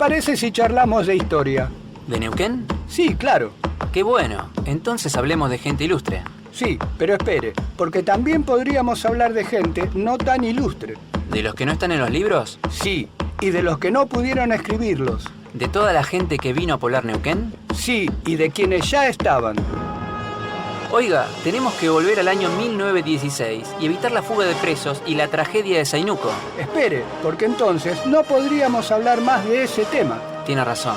parece si charlamos de historia? ¿De Neuquén? Sí, claro. ¡Qué bueno! Entonces hablemos de gente ilustre. Sí, pero espere, porque también podríamos hablar de gente no tan ilustre. ¿De los que no están en los libros? Sí, y de los que no pudieron escribirlos. ¿De toda la gente que vino a poblar Neuquén? Sí, y de quienes ya estaban. Oiga, tenemos que volver al año 1916 y evitar la fuga de presos y la tragedia de Zainuco. Espere, porque entonces no podríamos hablar más de ese tema. Tiene razón.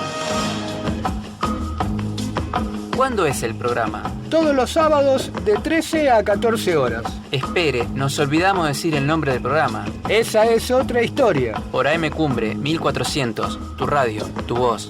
¿Cuándo es el programa? Todos los sábados de 13 a 14 horas. Espere, nos olvidamos decir el nombre del programa. Esa es otra historia. Por AM Cumbre 1400, tu radio, tu voz.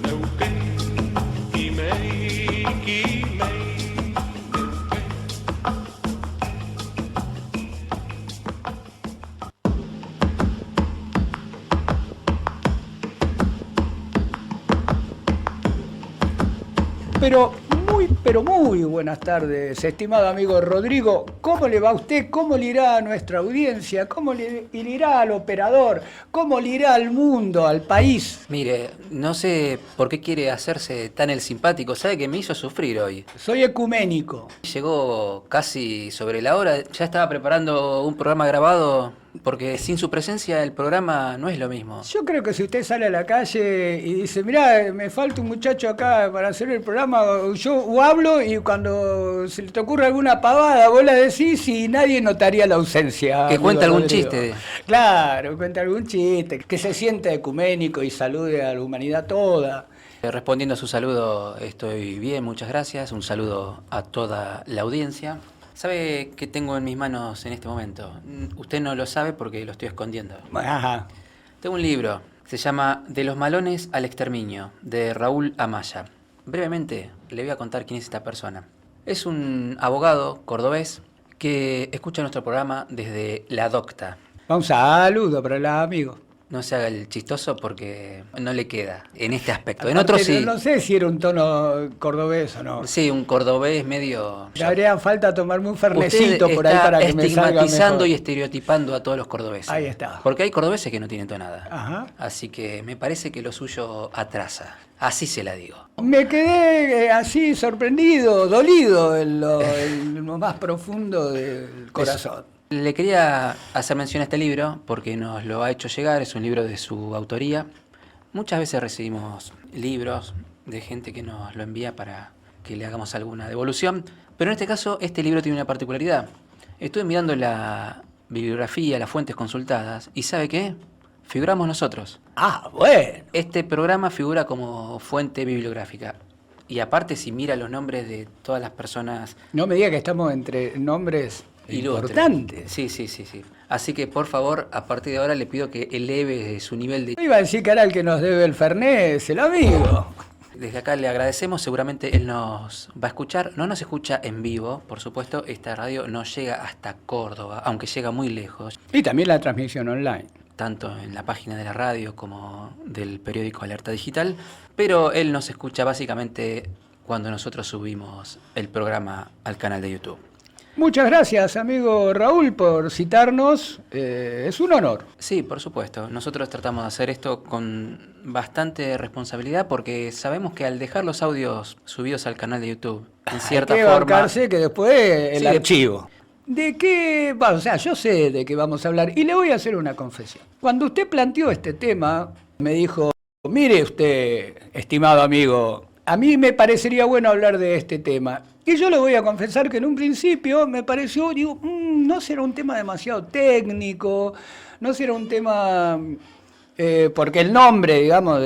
Pero muy buenas tardes, estimado amigo Rodrigo. ¿Cómo le va a usted? ¿Cómo le irá a nuestra audiencia? ¿Cómo le irá al operador? ¿Cómo le irá al mundo, al país? Mire, no sé por qué quiere hacerse tan el simpático. ¿Sabe que me hizo sufrir hoy? Soy ecuménico. Llegó casi sobre la hora. Ya estaba preparando un programa grabado porque sin su presencia el programa no es lo mismo. Yo creo que si usted sale a la calle y dice, mirá, me falta un muchacho acá para hacer el programa, yo hablo y cuando se le te ocurre alguna pavada, vos la decís y nadie notaría la ausencia. Que cuente algún Rodrigo. chiste. Claro, cuente algún chiste, que se sienta ecuménico y salude a la humanidad toda. Respondiendo a su saludo, estoy bien, muchas gracias. Un saludo a toda la audiencia. ¿Sabe qué tengo en mis manos en este momento? Usted no lo sabe porque lo estoy escondiendo. Ajá. Tengo un libro, se llama De los malones al exterminio, de Raúl Amaya. Brevemente le voy a contar quién es esta persona. Es un abogado cordobés que escucha nuestro programa desde La Docta. Un saludo para el amigo. No se haga el chistoso porque no le queda en este aspecto. En Aparte, otros sí. No sé si era un tono cordobés o no. Sí, un cordobés medio... Le habría falta tomarme un fernecito Usted por ahí para que me salga estigmatizando mejor. y estereotipando a todos los cordobeses. Ahí está. Porque hay cordobeses que no tienen tonada. Ajá. Así que me parece que lo suyo atrasa. Así se la digo. Me quedé así sorprendido, dolido en lo más profundo del corazón. Le quería hacer mención a este libro porque nos lo ha hecho llegar, es un libro de su autoría. Muchas veces recibimos libros de gente que nos lo envía para que le hagamos alguna devolución, pero en este caso este libro tiene una particularidad. Estuve mirando la bibliografía, las fuentes consultadas, y ¿sabe qué? Figuramos nosotros. Ah, bueno. Este programa figura como fuente bibliográfica. Y aparte, si mira los nombres de todas las personas... No me diga que estamos entre nombres ilustres. importantes. Sí. Así que, por favor, a partir de ahora le pido que eleve su nivel de... Iba a decir que era el que nos debe el Fernet, es el amigo. Desde acá le agradecemos, seguramente él nos va a escuchar. No nos escucha en vivo, por supuesto, esta radio no llega hasta Córdoba, aunque llega muy lejos. Y también la transmisión online. Tanto en la página de la radio como del periódico Alerta Digital, pero él nos escucha básicamente cuando nosotros subimos el programa al canal de YouTube. Muchas gracias, amigo Raúl, por citarnos. Es un honor. Sí, por supuesto. Nosotros tratamos de hacer esto con bastante responsabilidad porque sabemos que al dejar los audios subidos al canal de YouTube, en cierta Hay que forma... bancarse que después el Sí, archivo. ¿De qué? Bueno, o sea, yo sé de qué vamos a hablar y le voy a hacer una confesión. Cuando usted planteó este tema, me dijo, mire usted, estimado amigo, a mí me parecería bueno hablar de este tema. Y yo le voy a confesar que en un principio me pareció, digo, no será un tema demasiado técnico, no será un tema, porque el nombre, digamos,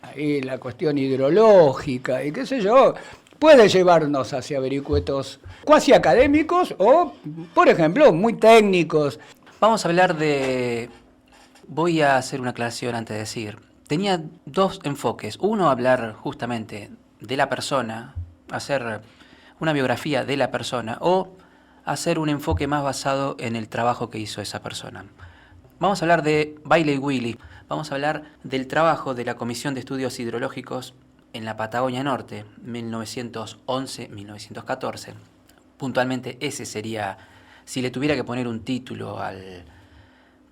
ahí la cuestión hidrológica y qué sé yo, puede llevarnos hacia vericuetos cuasi académicos o, por ejemplo, muy técnicos. Vamos a hablar de... Voy a hacer una aclaración antes de decir. Tenía dos enfoques. Uno, hablar justamente de la persona, hacer una biografía de la persona, o hacer un enfoque más basado en el trabajo que hizo esa persona. Vamos a hablar de Bailey Willy. Vamos a hablar del trabajo de la Comisión de Estudios Hidrológicos en la Patagonia Norte, 1911-1914. Puntualmente ese sería, si le tuviera que poner un título al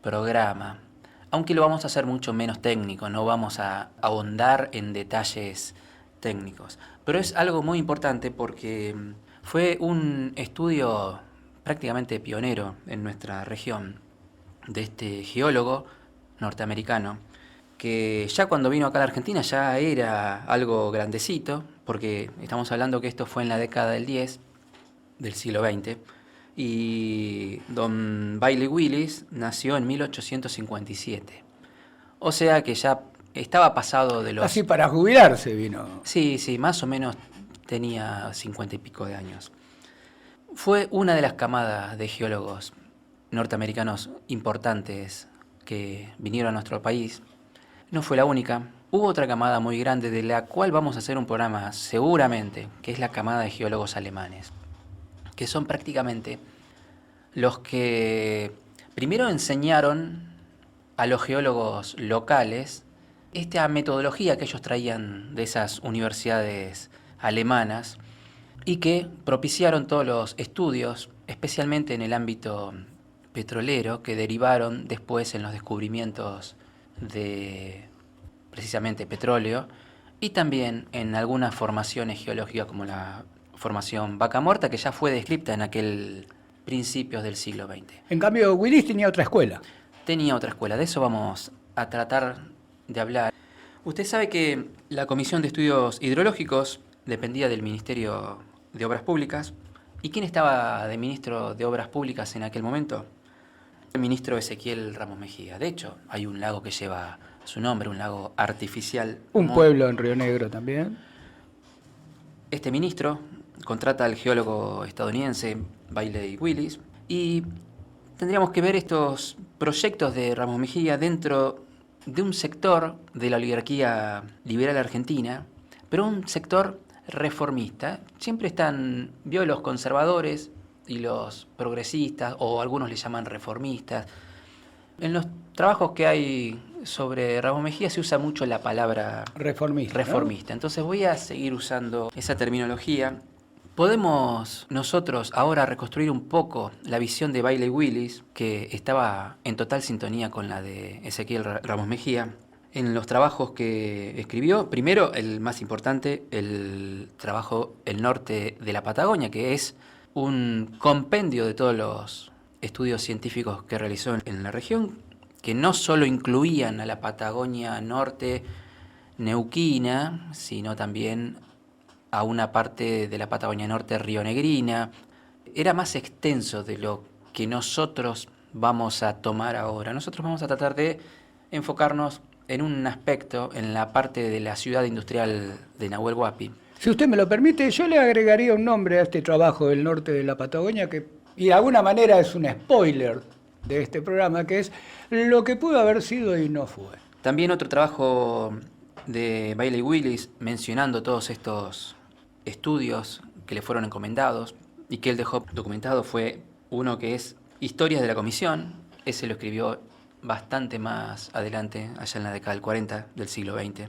programa. aunque lo vamos a hacer mucho menos técnico, no vamos a ahondar en detalles técnicos. Pero es algo muy importante porque fue un estudio prácticamente pionero en nuestra región de este geólogo norteamericano, que ya cuando vino acá a la Argentina ya era algo grandecito, porque estamos hablando que esto fue en la década del 10 del siglo XX, y don Bailey Willis nació en 1857. O sea que ya estaba pasado de los... Así para jubilarse vino. Sí, sí, más o menos tenía 50 y pico de años. Fue una de las camadas de geólogos norteamericanos importantes que vinieron a nuestro país. No fue la única. Hubo otra camada muy grande de la cual vamos a hacer un programa seguramente, que es la camada de geólogos alemanes, que son prácticamente los que primero enseñaron a los geólogos locales esta metodología que ellos traían de esas universidades alemanas y que propiciaron todos los estudios, especialmente en el ámbito petrolero, que derivaron después en los descubrimientos de precisamente petróleo y también en algunas formaciones geológicas como la formación Vaca Muerta, que ya fue descrita en aquel principios del siglo XX. En cambio, Willis tenía otra escuela. Tenía otra escuela, de eso vamos a tratar de hablar. Usted sabe que la Comisión de Estudios Hidrológicos dependía del Ministerio de Obras Públicas. ¿Y quién estaba de ministro de Obras Públicas en aquel momento? El ministro Ezequiel Ramos Mejía. De hecho, hay un lago que lleva su nombre, un lago artificial. Un pueblo en Río Negro también. Este ministro contrata al geólogo estadounidense Bailey Willis y tendríamos que ver estos proyectos de Ramos Mejía dentro de un sector de la oligarquía liberal argentina, pero un sector reformista. Siempre están, vio, los conservadores y los progresistas, o algunos le llaman reformistas. En los trabajos que hay sobre Ramos Mejía se usa mucho la palabra reformista. ¿No? Entonces voy a seguir usando esa terminología. Podemos nosotros ahora reconstruir un poco la visión de Bailey Willis, que estaba en total sintonía con la de Ezequiel Ramos Mejía, en los trabajos que escribió. Primero, el más importante, el trabajo El Norte de la Patagonia, que es un compendio de todos los estudios científicos que realizó en la región, que no solo incluían a la Patagonia Norte neuquina, sino también a una parte de la Patagonia Norte rionegrina. Era más extenso de lo que nosotros vamos a tomar ahora. Nosotros vamos a tratar de enfocarnos en un aspecto, en la parte de la ciudad industrial de Nahuel Huapi. Si usted me lo permite, yo le agregaría un nombre a este trabajo del norte de la Patagonia, que y de alguna manera es un spoiler de este programa, que es lo que pudo haber sido y no fue. También otro trabajo de Bailey Willis mencionando todos estos estudios que le fueron encomendados y que él dejó documentado fue uno que es Historias de la Comisión. Ese lo escribió bastante más adelante, allá en la década del 40 del siglo XX.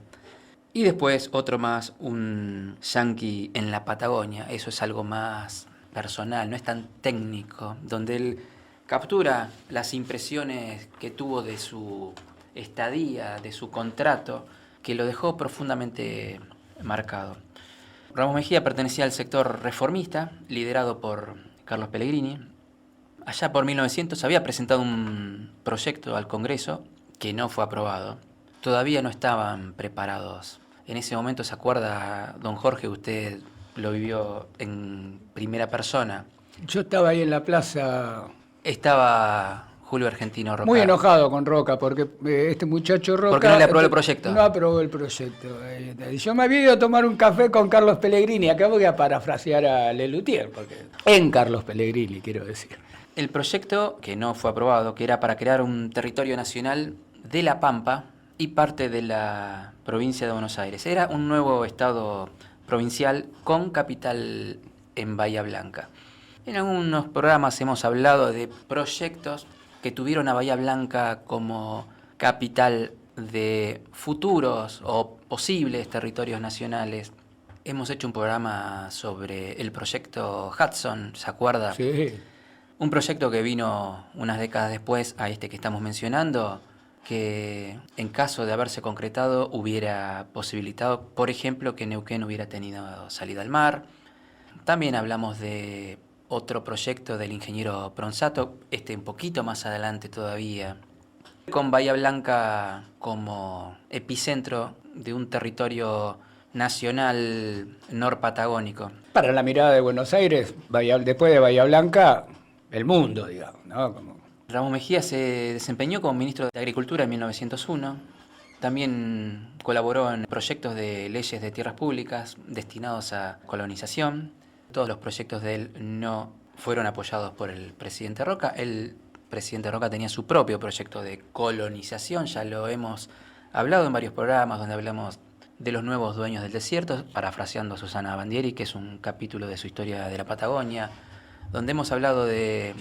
Y después otro más, un yanqui en la Patagonia. Eso es algo más personal, no es tan técnico, donde él captura las impresiones que tuvo de su estadía, de su contrato, que lo dejó profundamente marcado. Ramos Mejía pertenecía al sector reformista, liderado por Carlos Pellegrini. Allá por 1900 había presentado un proyecto al Congreso que no fue aprobado. Todavía no estaban preparados. En ese momento, ¿se acuerda, don Jorge? Usted lo vivió en primera persona. Yo estaba ahí en la plaza. Estaba Julio Argentino Roca. Muy enojado con Roca, porque este muchacho Roca... Porque no le aprobó el proyecto. No aprobó el proyecto. Yo me había ido a tomar un café con Carlos Pellegrini. Acá voy a parafrasear a Lelutier, porque en Carlos Pellegrini, quiero decir. El proyecto, que no fue aprobado, que era para crear un territorio nacional de La Pampa y parte de la provincia de Buenos Aires. Era un nuevo estado provincial con capital en Bahía Blanca. En algunos programas hemos hablado de proyectos que tuvieron a Bahía Blanca como capital de futuros o posibles territorios nacionales. Hemos hecho un programa sobre el proyecto Hudson, ¿se acuerda? Sí. Un proyecto que vino unas décadas después a este que estamos mencionando, que en caso de haberse concretado hubiera posibilitado, por ejemplo, que Neuquén hubiera tenido salida al mar. También hablamos de otro proyecto del ingeniero Pronsato, un poquito más adelante todavía, con Bahía Blanca como epicentro de un territorio nacional norpatagónico. Para la mirada de Buenos Aires, después de Bahía Blanca, el mundo, digamos, ¿no? Ramón Mejía se desempeñó como ministro de Agricultura en 1901. También colaboró en proyectos de leyes de tierras públicas destinados a colonización. Todos los proyectos de él no fueron apoyados por el presidente Roca. El presidente Roca tenía su propio proyecto de colonización, ya lo hemos hablado en varios programas donde hablamos de los nuevos dueños del desierto, parafraseando a Susana Bandieri, que es un capítulo de su historia de la Patagonia, donde hemos hablado de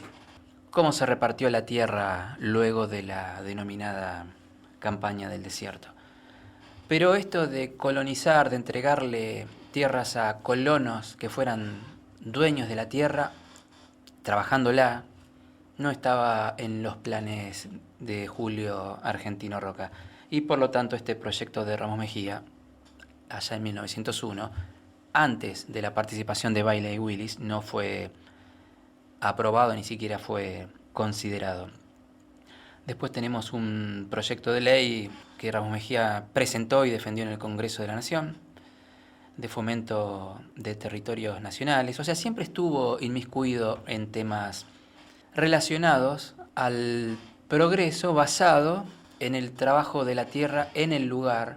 cómo se repartió la tierra luego de la denominada campaña del desierto. Pero esto de colonizar, de entregarle tierras a colonos que fueran dueños de la tierra, trabajándola, no estaba en los planes de Julio Argentino Roca. Y por lo tanto este proyecto de Ramos Mejía, allá en 1901, antes de la participación de Bailey y Willis, no fue aprobado, ni siquiera fue considerado. Después tenemos un proyecto de ley que Ramos Mejía presentó y defendió en el Congreso de la Nación, de fomento de territorios nacionales. O sea, siempre estuvo inmiscuido en temas relacionados al progreso basado en el trabajo de la tierra en el lugar,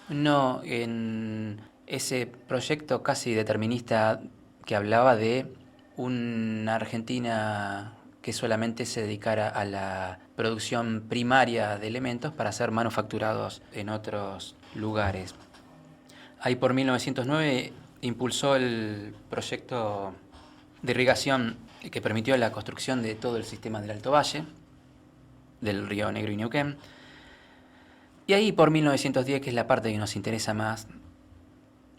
no en ese proyecto casi determinista que hablaba de una Argentina que solamente se dedicara a la producción primaria de elementos para ser manufacturados en otros lugares. Ahí por 1909 impulsó el proyecto de irrigación que permitió la construcción de todo el sistema del Alto Valle, del Río Negro y Neuquén. Y ahí por 1910, que es la parte que nos interesa más,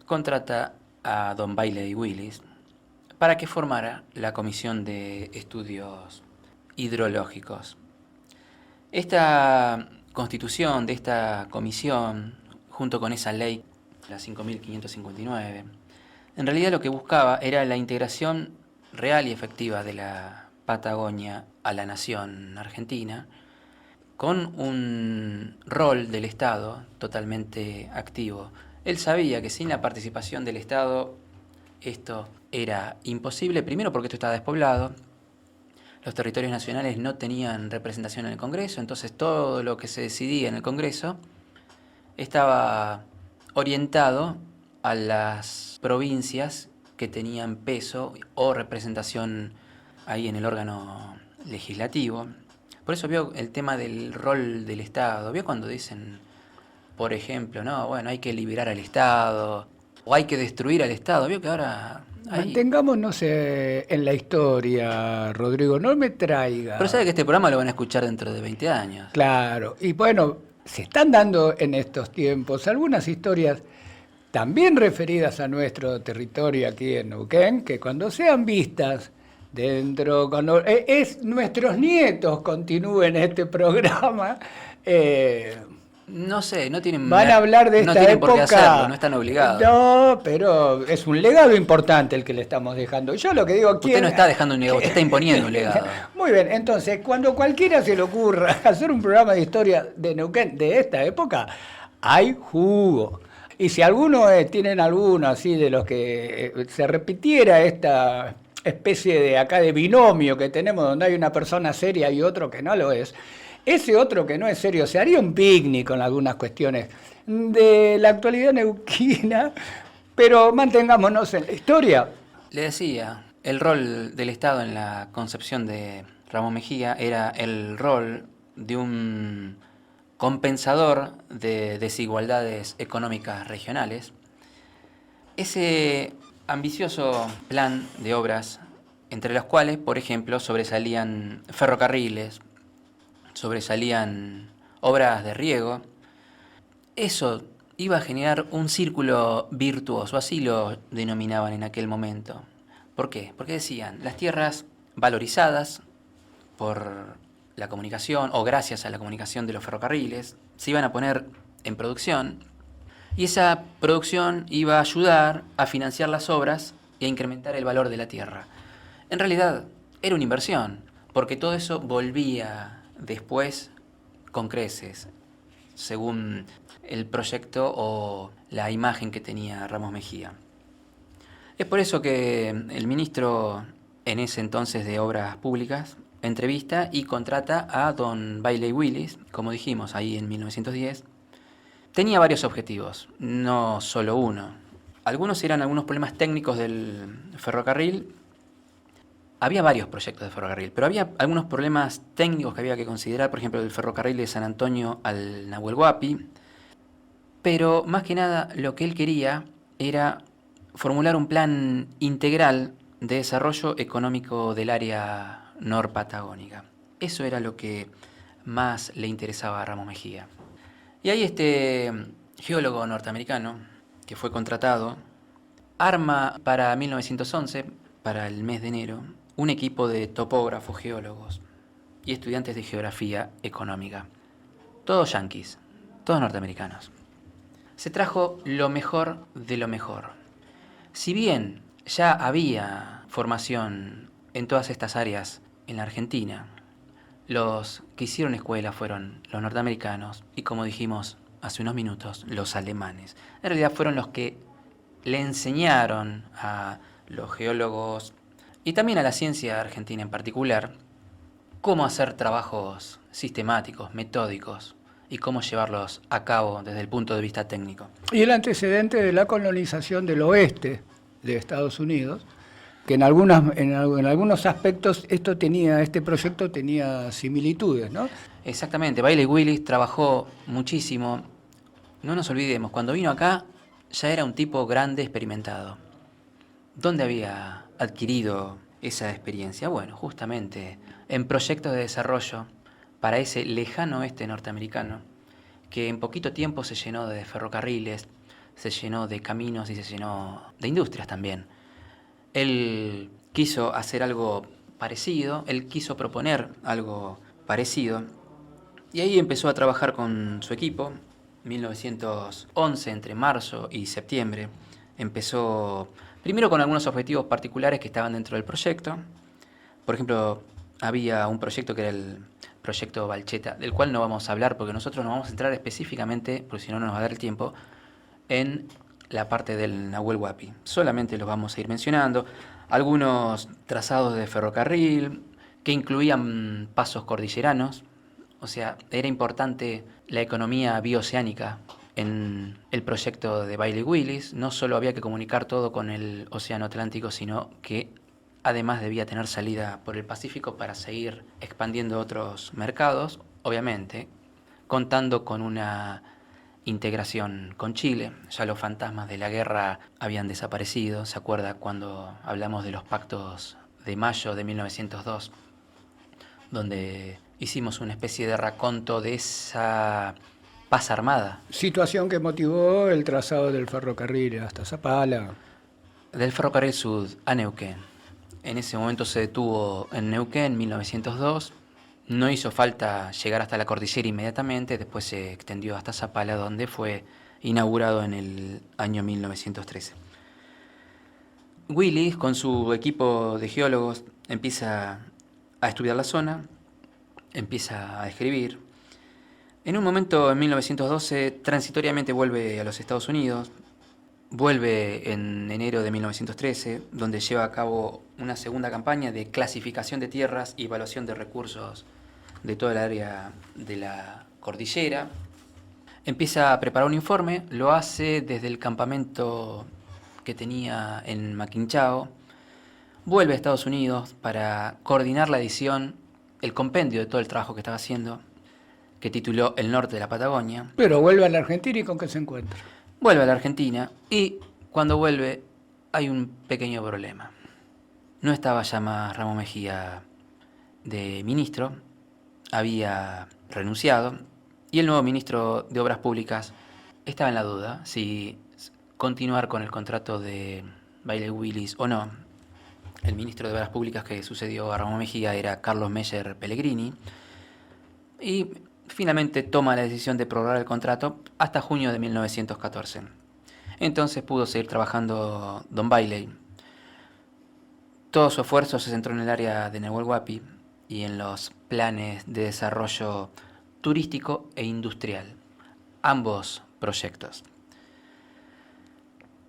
contrata a don Bailey Willis para que formara la Comisión de Estudios Hidrológicos. Esta constitución de esta comisión, junto con esa ley, la 5.559, en realidad lo que buscaba era la integración real y efectiva de la Patagonia a la nación argentina, con un rol del Estado totalmente activo. Él sabía que sin la participación del Estado esto era imposible, primero porque esto estaba despoblado, los territorios nacionales no tenían representación en el Congreso, entonces todo lo que se decidía en el Congreso estaba orientado a las provincias que tenían peso o representación ahí en el órgano legislativo. Por eso vio el tema del rol del Estado. Vio cuando dicen, por ejemplo, no, bueno, hay que liberar al Estado o hay que destruir al Estado. Vio que ahora Mantengámonos en la historia, Rodrigo, no me traiga. Pero sabe que este programa lo van a escuchar dentro de 20 años. Claro, y bueno, se están dando en estos tiempos algunas historias también referidas a nuestro territorio aquí en Neuquén, que cuando sean vistas cuando nuestros nietos continúen este programa, no sé, no tienen, van a hablar de esta no tienen época. por qué hacerlo, no están obligados. No, pero es un legado importante el que le estamos dejando. Yo lo que digo, usted no está dejando un legado, usted está imponiendo un legado. Muy bien, entonces, cuando cualquiera se le ocurra hacer un programa de historia de Neuquén de esta época, hay jugo. Y si tienen alguno así de los que se repitiera esta especie de binomio que tenemos, donde hay una persona seria y otro que no lo es, ese otro que no es serio se haría un picnic con algunas cuestiones de la actualidad neuquina, pero mantengámonos en la historia. Le decía, el rol del Estado en la concepción de Ramón Mejía era el rol de un compensador de desigualdades económicas regionales. Ese ambicioso plan de obras, entre las cuales, por ejemplo, sobresalían ferrocarriles, sobresalían obras de riego, eso iba a generar un círculo virtuoso, así lo denominaban en aquel momento. ¿Por qué? Porque decían, las tierras valorizadas por la comunicación, o gracias a la comunicación de los ferrocarriles, se iban a poner en producción, y esa producción iba a ayudar a financiar las obras y a incrementar el valor de la tierra. En realidad era una inversión, porque todo eso volvía después con creces, según el proyecto o la imagen que tenía Ramos Mejía. Es por eso que el ministro, en ese entonces de Obras Públicas, entrevista y contrata a don Bailey Willis, como dijimos, ahí en 1910. Tenía varios objetivos, no solo uno. Algunos eran algunos problemas técnicos del ferrocarril. Había varios proyectos de ferrocarril, pero había algunos problemas técnicos que había que considerar, por ejemplo, el ferrocarril de San Antonio al Nahuel Huapi. Pero más que nada lo que él quería era formular un plan integral de desarrollo económico del área norpatagónica. Eso era lo que más le interesaba a Ramos Mejía. Y ahí este geólogo norteamericano, que fue contratado, arma para 1911, para el mes de enero, un equipo de topógrafos, geólogos y estudiantes de geografía económica. Todos yanquis, todos norteamericanos. Se trajo lo mejor de lo mejor. Si bien ya había formación en todas estas áreas en la Argentina, los que hicieron escuela fueron los norteamericanos y, como dijimos hace unos minutos, los alemanes. En realidad fueron los que le enseñaron a los geólogos y también a la ciencia argentina en particular cómo hacer trabajos sistemáticos, metódicos y cómo llevarlos a cabo desde el punto de vista técnico. Y el antecedente de la colonización del oeste de Estados Unidos, que en algunos aspectos este proyecto tenía similitudes, ¿no? Exactamente, Bailey Willis trabajó muchísimo. No nos olvidemos, cuando vino acá ya era un tipo grande, experimentado. ¿Dónde había adquirido esa experiencia? Bueno, justamente en proyectos de desarrollo para ese lejano oeste norteamericano, que en poquito tiempo se llenó de ferrocarriles, se llenó de caminos y se llenó de industrias también. Él quiso hacer algo parecido, él quiso proponer algo parecido, y ahí empezó a trabajar con su equipo. 1911, entre marzo y septiembre, empezó primero con algunos objetivos particulares que estaban dentro del proyecto. Por ejemplo, había un proyecto que era el proyecto Balcheta, del cual no vamos a hablar porque nosotros nos vamos a centrar específicamente, porque si no, no nos va a dar el tiempo, en la parte del Nahuel Huapi. Solamente los vamos a ir mencionando. Algunos trazados de ferrocarril que incluían pasos cordilleranos. O sea, era importante la economía bioceánica en el proyecto de Bailey Willis. No solo había que comunicar todo con el Océano Atlántico, sino que además debía tener salida por el Pacífico para seguir expandiendo otros mercados, obviamente, contando con una integración con Chile. Ya los fantasmas de la guerra habían desaparecido. ¿Se acuerda cuando hablamos de los pactos de mayo de 1902? Donde hicimos una especie de raconto de esa paz armada. Situación que motivó el trazado del ferrocarril hasta Zapala. Del ferrocarril Sud a Neuquén. En ese momento se detuvo en Neuquén en 1902. No hizo falta llegar hasta la cordillera inmediatamente, después se extendió hasta Zapala, donde fue inaugurado en el año 1913. Willis, con su equipo de geólogos, empieza a estudiar la zona, empieza a escribir. En un momento, en 1912, transitoriamente vuelve a los Estados Unidos, vuelve en enero de 1913, donde lleva a cabo una segunda campaña de clasificación de tierras y evaluación de recursos de toda el área de la cordillera. Empieza a preparar un informe, lo hace desde el campamento que tenía en Maquinchao, vuelve a Estados Unidos para coordinar la edición, el compendio de todo el trabajo que estaba haciendo, que tituló El Norte de la Patagonia. Pero vuelve a la Argentina, ¿y con qué se encuentra? Vuelve a la Argentina y cuando vuelve hay un pequeño problema. No estaba ya más Ramos Mejía de ministro, había renunciado y el nuevo ministro de Obras Públicas estaba en la duda si continuar con el contrato de Bailey Willis o no. El ministro de Obras Públicas que sucedió a Ramos Mejía era Carlos Meyer Pellegrini, y finalmente toma la decisión de prorrogar el contrato hasta junio de 1914. Entonces pudo seguir trabajando Don Bailey. Todo su esfuerzo se centró en el área de Nahuel Huapi y en los planes de desarrollo turístico e industrial, ambos proyectos.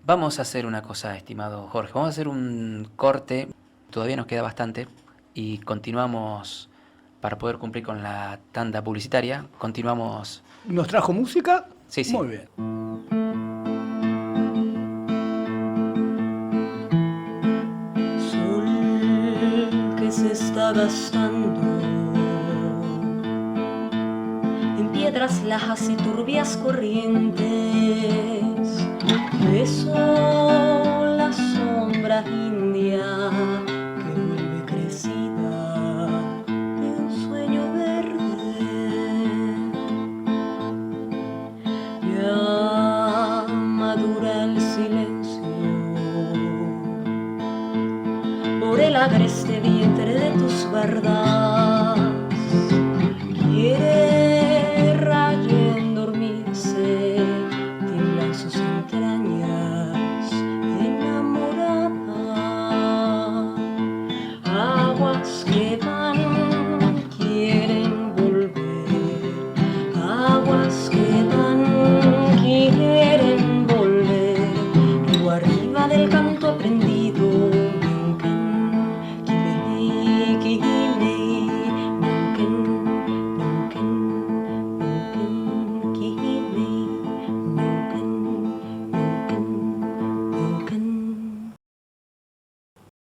Vamos a hacer una cosa, estimado Jorge, vamos a hacer un corte, todavía nos queda bastante, y continuamos para poder cumplir con la tanda publicitaria. Continuamos. ¿Nos trajo música? Sí, sí. Muy bien. Sol que se está gastando en piedras lajas y turbias corrientes, beso las sombras indias